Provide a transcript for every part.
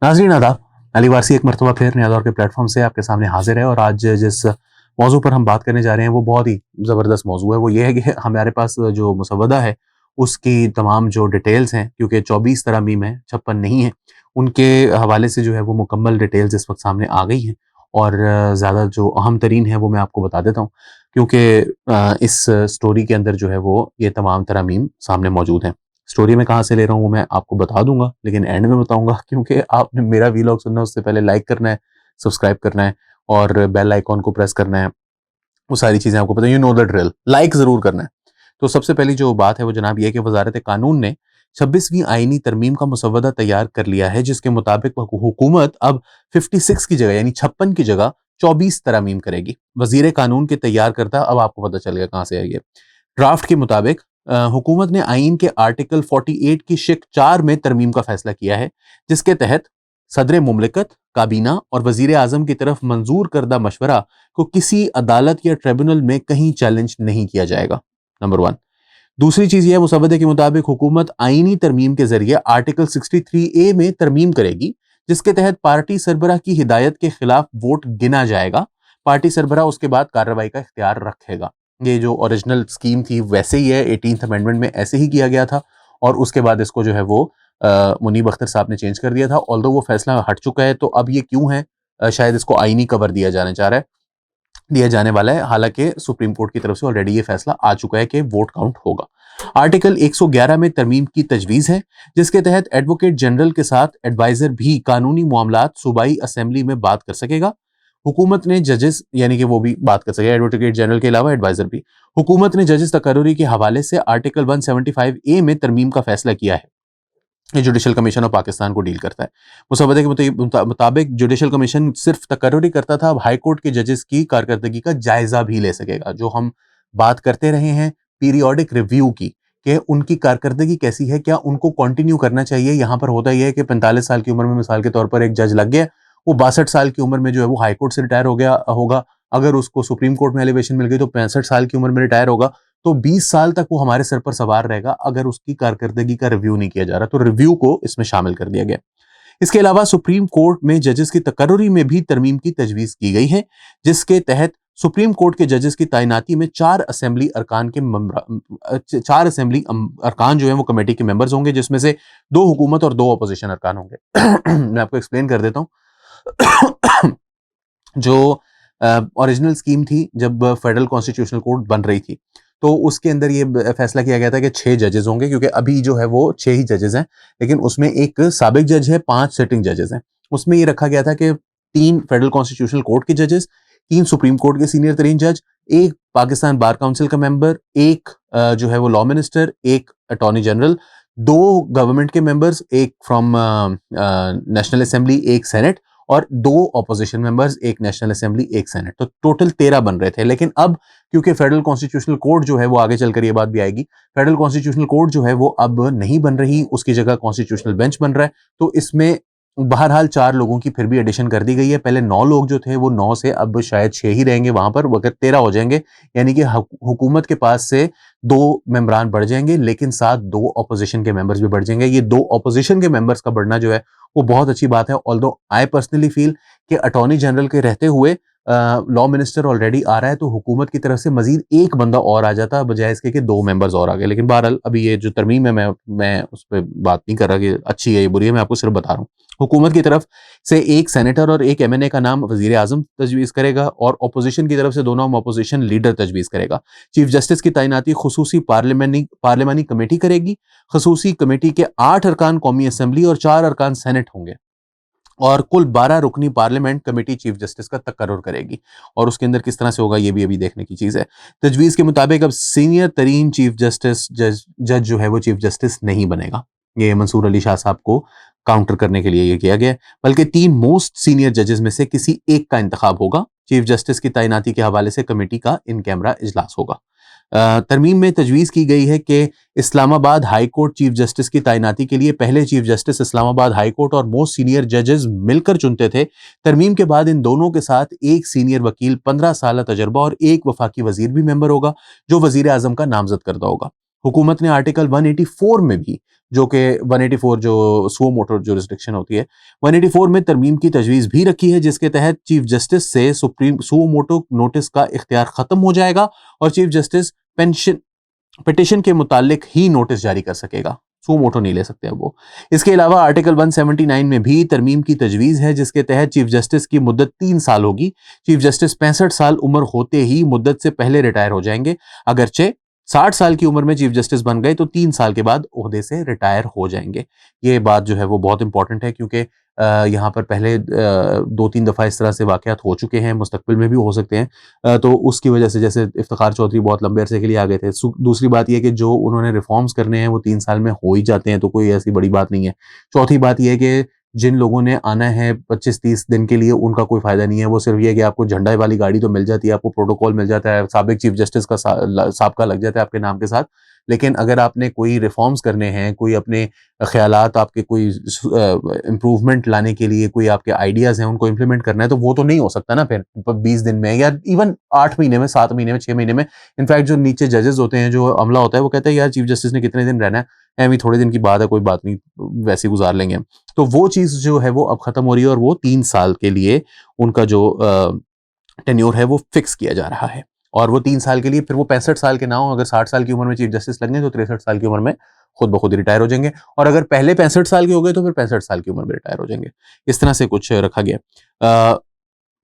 नाज़रीन आदाब। अली वारसी एक मरतबा फिर नया दौर के प्लेटफॉर्म से आपके सामने हाजिर है और आज जिस मौजू पर हम बात करने जा रहे हैं वो बहुत ही ज़बरदस्त मौजू है। वो ये है कि हमारे पास जो मुसव्वदा है उसकी तमाम जो डिटेल्स हैं, क्योंकि 24 तरामीम है, 56 नहीं है, उनके हवाले से जो है वो मुकम्मल डिटेल्स इस वक्त सामने आ गई हैं। और ज़्यादा जो अहम तरीन है वो मैं आपको बता देता हूँ, क्योंकि इस स्टोरी के अंदर जो है वो ये तमाम तरामीम सामने मौजूद हैं। स्टोरी में कहाँ से ले रहा हूँ वो मैं आपको बता दूंगा, लेकिन एंड में बताऊंगा, क्योंकि आपने मेरा वीलॉग सुनना है उससे पहले लाइक करना है, सब्सक्राइब करना है और बेल आइकॉन को प्रेस करना है। वो सारी चीजें आपको पता है, you know the drill, like जरूर करना है। तो सबसे पहली जो बात है वो जनाब ये है कि वजारत कानून ने 26वीं आईनी तरमीम का मुसव्वदा तैयार कर लिया है, जिसके मुताबिक हुकूमत अब 56 की जगह यानी 56 की जगह 24 तरामीम करेगी। वजीर कानून के तैयार करता, अब आपको पता चलेगा कहाँ से है ये। ड्राफ्ट के मुताबिक हुकूमत ने आइन के आर्टिकल 48 की शिक 4 में तरमीम का फैसला किया है, जिसके तहत सदर मुमलिकत, काबीना और वजीर आजम की तरफ मंजूर करदा मशवरा को किसी अदालत या ट्रिब्यूनल में कहीं चैलेंज नहीं किया जाएगा। नंबर 1। दूसरी चीज यह, मुसव्वदे के मुताबिक हुकूमत आईनी तरमीम के जरिए आर्टिकल 63A में तरमीम करेगी, जिसके तहत पार्टी सरबराह की हिदायत के खिलाफ वोट गिना जाएगा। पार्टी सरबराह उसके बाद कार्रवाई का इख्तियार रखेगा। ये जो ओरिजिनल स्कीम थी वैसे ही है, 18th अमेंडमेंट में ऐसे ही किया गया था और उसके बाद इसको जो है वो मुनीब अख्तर साहब ने चेंज कर दिया था। ऑल्दो वो फैसला हट चुका है, तो अब ये क्यों है, शायद इसको आईनी कवर दिया जाने चाह रहा है, दिया जाने वाला है। हालांकि सुप्रीम कोर्ट की तरफ से ऑलरेडी ये फैसला आ चुका है कि वोट काउंट होगा। आर्टिकल 111 में तरमीम की तजवीज है, जिसके तहत एडवोकेट जनरल के साथ एडवाइजर भी कानूनी मामलात सूबाई असेंबली में बात कर सकेगा। हुकूमत ने जजेस, यानी कि वो भी बात कर सकेगा, एडवोकेट जनरल के अलावा एडवाइजर भी। हुकूमत ने जजेस तकर्रुरी के हवाले से आर्टिकल 175A में तरमीम का फैसला किया है। ये जुडिशल कमीशन ऑफ पाकिस्तान को डील करता है। मुसव्वदे के मुताबिक जुडिशल कमीशन सिर्फ तकर्रुरी करता था, अब हाई कोर्ट के जजेस की कारकर्दगी का जायजा भी ले सकेगा। जो हम बात करते रहे हैं पीरियोडिक रिव्यू की, कि उनकी कारकर्दगी कैसी है, क्या उनको कंटिन्यू करना चाहिए। यहाँ पर होता यह है कि 45 साल की उम्र में मिसाल के तौर पर एक जज लग गया, वो 62 साल की उम्र में जो है वो हाई कोर्ट से रिटायर हो गया होगा। अगर उसको सुप्रीम कोर्ट में एलिवेशन मिल गई तो 65 साल की उम्र में रिटायर होगा। तो 20 साल तक वो हमारे सर पर सवार रहेगा अगर उसकी कारकर्दगी का रिव्यू नहीं किया जा रहा। तो रिव्यू को इसमें शामिल कर दिया गया। इसके अलावा सुप्रीम कोर्ट में जजेस की तकर्रुरी में भी तरमीम की तजवीज की गई है, जिसके तहत सुप्रीम कोर्ट के जजेस की तैनाती में 4 असेंबली अरकान जो है वो कमेटी के मेंबर्स होंगे, जिसमें से 2 हुकूमत और 2 अपोजिशन अरकान होंगे। मैं आपको एक्सप्लेन कर देता हूँ। जो ओरिजिनल स्कीम थी, जब फेडरल कॉन्स्टिट्यूशनल कोर्ट बन रही थी, तो उसके अंदर ये फैसला किया गया था कि 6 जजेस होंगे, क्योंकि अभी जो है वो 6 ही जजेस हैं, लेकिन उसमें एक साबिक जज है, 5 सिटिंग जजेस हैं। उसमें ये रखा गया था कि 3 फेडरल कॉन्स्टिट्यूशनल कोर्ट के जजेस, 3 सुप्रीम कोर्ट के सीनियर तरीन जज, एक पाकिस्तान बार काउंसिल का मेंबर, एक जो है वो लॉ मिनिस्टर, एक अटॉर्नी जनरल, 2 गवर्नमेंट के मेंबर्स, एक फ्रॉम नेशनल असेंबली, एक सेनेट, और 2 ऑपोजिशन मेंबर्स, एक नेशनल असेंबली, एक सेनेट। तो टोटल 13 बन रहे थे। लेकिन अब क्योंकि फेडरल कॉन्स्टिट्यूशनल कोर्ट जो है वो आगे चलकर ये बात भी आएगी, फेडरल कॉन्स्टिट्यूशनल कोर्ट जो है वो अब नहीं बन रही, उसकी जगह कॉन्स्टिट्यूशनल बेंच बन रहा है। तो इसमें बहरहाल 4 लोगों की फिर भी एडिशन कर दी गई है। पहले 9 लोग जो थे वो 9 से अब शायद 6 ही रहेंगे वहां पर, अगर 13 हो जाएंगे, यानी कि हुकूमत के पास से 2 मेंबरान बढ़ जाएंगे, लेकिन साथ 2 ऑपोजिशन के मेंबर्स भी बढ़ जाएंगे। ये 2 ऑपोजिशन के मेंबर्स का बढ़ना जो है वो बहुत अच्छी बात है। ऑल्दो आई पर्सनली फील कि अटॉर्नी जनरल के रहते हुए लॉ मिनिस्टर ऑलरेडी आ रहा है, तो हुकूमत की तरफ से मजीद एक बंदा और आ जाता, बजाय इसके कि 2 मेंबर्स और आ गए। लेकिन बहरहाल अभी ये जो तरमीम है मैं उस पर बात नहीं कर रहा कि अच्छी है या बुरी है, मैं आपको सिर्फ बता रहा हूँ। हुकूमत की तरफ से एक सेनेटर और एक एमएनए का नाम वजीर आजम तजवीज़ करेगा, और अपोजिशन की तरफ से 2 नाम अपोजिशन लीडर तजवीज़ करेगा। चीफ जस्टिस की तैनाती खुसूसी पार्लियामानी कमेटी करेगी। खसूसी कमेटी के 8 अरकान कौमी असेंबली और 4 अरकान सेनेट होंगे, और कुल 12 रुकनी पार्लियामेंट कमेटी चीफ जस्टिस का तकर्रुर करेगी। और उसके अंदर किस तरह से होगा ये भी अभी देखने की चीज है। तजवीज़ के मुताबिक अब सीनियर तरीन चीफ जस्टिस जज जो है वो चीफ जस्टिस नहीं बनेगा। ये मंसूर अली शाह साहब को काउंटर करने के लिए ये किया गया है, बल्कि 3 मोस्ट सीनियर जजेस में से किसी एक का इंतखाब होगा। चीफ जस्टिस की तैनाती के हवाले से कमेटी का इन कैमरा इजलास होगा। तरमीम में तजवीज़ की गई है कि Islamabad high court chief justice की तैनाती के लिए पहले chief justice Islamabad high court और मोस्ट सीनियर जजेस मिलकर चुनते थे। तरमीम के बाद इन दोनों के साथ एक सीनियर वकील, 15 साल तजर्बा और एक वफाकी वजीर भी मेंबर होगा, जो वजीर आजम का नामजद करदा होगा। हुकूमत ने आर्टिकल 184 में भी, जो कि 184 जो सुओ मोटो जुरिस्डिक्शन होती है, 184 में तरमीम की तजवीज़ भी रखी है, जिसके तहत चीफ जस्टिस से सुप्रीम सुओ मोटो नोटिस का इख्तियार खत्म हो जाएगा और चीफ जस्टिस पेंशन पिटिशन के मुतालिक ही नोटिस जारी कर सकेगा, सो मोटो नहीं ले सकते अब वो। इसके अलावा आर्टिकल 179 में भी तरमीम की तजवीज़ है, जिसके तहत चीफ जस्टिस की मुद्दत 3 साल होगी। चीफ जस्टिस 65 साल उम्र होते ही मुद्दत से पहले रिटायर हो जाएंगे, अगरचे 60 साल की उम्र में चीफ जस्टिस बन गए तो 3 साल के बाद ओहदे से रिटायर हो जाएंगे। ये बात जो है वो बहुत इंपॉर्टेंट है, क्योंकि यहाँ पर पहले 2-3 दफ़ा इस तरह से वाक़यात हो चुके हैं, मुस्तकबिल में भी हो सकते हैं। तो उसकी वजह से, जैसे इफ्तिखार चौधरी बहुत लंबे अरसे के लिए आ गए थे। दूसरी बात यह है कि जो उन्होंने रिफॉर्म्स करने हैं वो 3 साल में हो ही जाते हैं, तो कोई ऐसी बड़ी बात नहीं है। चौथी बात यह है कि जिन लोगों ने आना है 25-30 दिन के लिए, उनका कोई फ़ायदा नहीं है। वो सिर्फ ये है कि आपको झंडा वाली गाड़ी तो मिल जाती है, आपको प्रोटोकॉल मिल जाता है, साबिक चीफ जस्टिस का साबका लग जाता है आपके नाम के साथ। लेकिन अगर आपने कोई रिफॉर्म्स करने हैं, कोई अपने ख़यालात, आपके कोई इम्प्रूवमेंट लाने के लिए कोई आपके आइडियाज़ हैं, उनको इम्प्लीमेंट करना है, तो वो तो नहीं हो सकता ना फिर 20 दिन में, या इवन 8 महीने में, 7 महीने में, 6 महीने में। इनफैक्ट जो नीचे जजेस होते हैं, जो अमला होता है, वो कहता है यार चीफ जस्टिस ने कितने दिन रहना है, ऐਵੇਂ थोड़े दिन की बात है, कोई बात नहीं, वैसे ही गुजार लेंगे हम। तो वो चीज़ जो है वो अब ख़त्म हो रही है और वो 3 साल के लिए उनका जो टेन्योर है वो फिक्स किया जा रहा है। और वो 3 साल के लिए, फिर वो 65 साल के ना हो, अगर 60 साल की उम्र में चीफ जस्टिस लग गए तो 63 साल की उम्र में खुद ब खुद रिटायर हो जाएंगे, और अगर पहले 65 साल के हो गए तो फिर 65 साल की उम्र में रिटायर हो जाएंगे। इस तरह से कुछ रखा गया।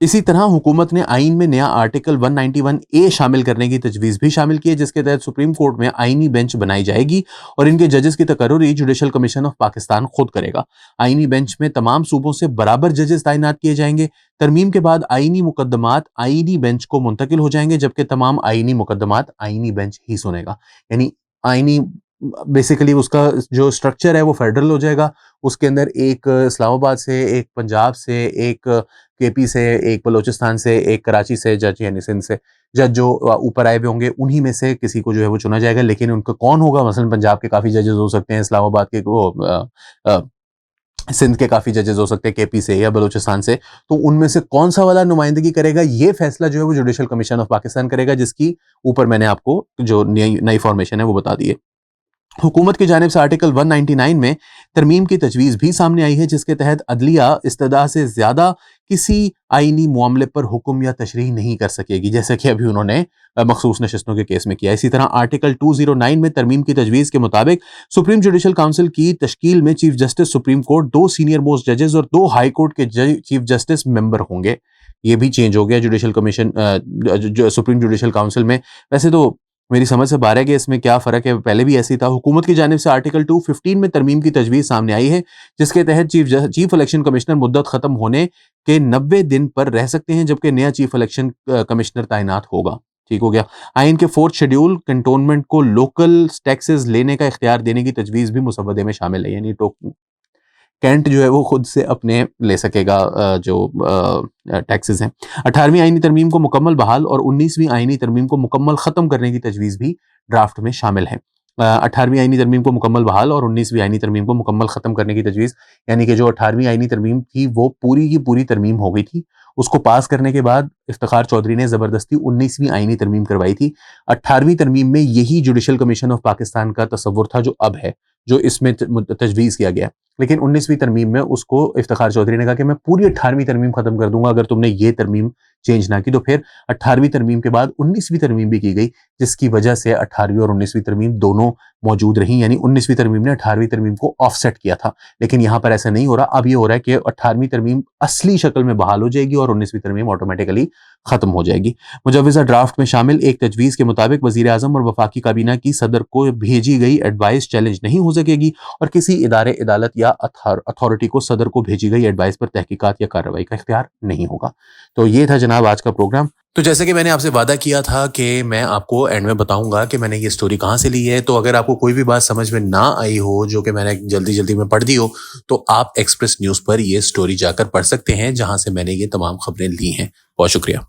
इसी तरह हुकूमत ने आइन में नया आर्टिकल 191A शामिल करने की तजवीज़ भी शामिल की है, जिसके तहत सुप्रीम कोर्ट में आइनी बेंच बनाई जाएगी और इनके जजेस की तकर्रुरी जुडिशल कमीशन ऑफ पाकिस्तान खुद करेगा। आइनी बेंच में तमाम सूबों से बराबर जजेस तैनात किए जाएंगे। तरमीम के बाद आइनी मुकदमात आइनी बेंच को मुंतकिल हो जाएंगे, जबकि तमाम आइनी मुकदमात आइनी बेंच ही सुनेगा। यानी आइनी, बेसिकली उसका जो स्ट्रक्चर है वो फेडरल हो जाएगा। उसके अंदर एक इस्लामाबाद से, एक पंजाब से, एक केपी से, एक बलोचिस्तान से, एक कराची से जज, यानी सिंध से जज जो ऊपर आए हुए होंगे, उन्हीं में से किसी को जो है वो चुना जाएगा। लेकिन उनका कौन होगा, मसलन पंजाब के काफ़ी जजेस हो सकते हैं, इस्लामाबाद के सिंध के काफ़ी जजेस हो सकते हैं केपी से या बलोचिस्तान से, तो उनमें से कौन सा वाला नुमाइंदगी करेगा, ये फैसला जो है वो जुडिशल कमीशन ऑफ पाकिस्तान करेगा, जिसकी ऊपर मैंने आपको जो नई फॉर्मेशन है वो बता दी है। हुकूमत की जानिब से आर्टिकल 199 में तरमीम की तजवीज़ भी सामने आई है, जिसके तहत अदलिया इस्तदा से ज़्यादा किसी आइनी मामले पर हुक्म या तशरीह नहीं कर सकेगी, जैसे कि अभी उन्होंने मखसूस नशस्तों के केस में किया। इसी तरह आर्टिकल 209 में तरमीम की तजवीज़ के मुताबिक सुप्रीम जुडिशल काउंसिल की तश्कील में chief justice supreme court, 2 senior most जजेस और 2 हाई कोर्ट के चीफ जस्टिस मेंबर होंगे। ये भी चेंज हो गया judicial commission, supreme judicial council में। वैसे तो मेरी समझ से बाहर है कि इसमें क्या फ़र्क है, पहले भी ऐसी था। हुकूमत की जानिब से आर्टिकल 215 में तरमीम की तजवीज़ सामने आई है, जिसके तहत चीफ इलेक्शन कमिश्नर मुद्दत ख़त्म होने के 90 दिन पर रह सकते हैं, जबकि नया चीफ इलेक्शन कमिश्नर तैनात होगा। ठीक हो गया। आइन के 4th शेड्यूल कंटोनमेंट को लोकल टैक्सेस लेने का इख्तियार देने की तजवीज़ भी मुसवदे में शामिल है, यानी कैंट जो है वो खुद से अपने ले सकेगा जो टैक्सेस हैं। 18वीं आईनी तरमीम को मुकम्मल बहाल और 19वीं आईनी तरमीम को मुकम्मल ख़त्म करने की तजवीज़ भी ड्राफ्ट में शामिल है। 18वीं आईनी तरमीम को मुकम्मल बहाल और 19वीं आईनी तरमीम को मुकम्मल ख़त्म करने की तजवीज़, यानी कि जो 18वीं आईनी तरमीम थी वो पूरी की पूरी तरमीम हो गई थी। उसको पास करने के बाद इफ्तिखार चौधरी ने ज़बरदस्ती 19वीं आईनी तरमीम करवाई थी। 18वीं तरमीम में यही जुडिशल कमीशन ऑफ पाकिस्तान का तसव्वुर था जो अब है, जो इसमें तजवीज़ किया गया। लेकिन 19वीं तरमीम में उसको इफ्तिखार चौधरी ने कहा कि मैं पूरी 18वीं तरमीम खत्म कर दूंगा अगर तुमने ये तरमीम चेंज ना की। तो फिर 18वीं तरमीम के बाद 19वीं तरमीम भी की गई, जिसकी वजह से 18वीं और 19वीं तरमीम दोनों मौजूद रही। यानी 19वीं तरमीम ने 18वीं तरमीम को ऑफसेट किया था, लेकिन यहाँ पर ऐसा नहीं हो रहा। अब ये हो रहा है कि 18वीं तरमीम असली शक्ल में बहाल हो जाएगी और 19वीं तरमीम ऑटोमेटिकली खत्म हो जाएगी। मुजव्वज़ा ड्राफ्ट में शामिल एक तजवीज़ के मुताबिक वज़ीर आज़म और वफाकी काबीना की सदर को भेजी गई एडवाइस चैलेंज नहीं हो सकेगी और किसी इदारे, अदालत या अथॉरिटी को सदर को भेजी गई एडवाइस पर तहकीकात या कार्रवाई का इख्तियार नहीं होगा। तो ये था जनाब आज का प्रोग्राम। तो जैसे कि मैंने आपसे वादा किया था कि मैं आपको एंड में बताऊंगा कि मैंने ये स्टोरी कहाँ से ली है, तो अगर आपको कोई भी बात समझ में ना आई हो जो कि मैंने जल्दी जल्दी में पढ़ दी हो, तो आप एक्सप्रेस न्यूज़ पर ये स्टोरी जाकर पढ़ सकते हैं, जहां से मैंने ये तमाम खबरें ली हैं। बहुत शुक्रिया।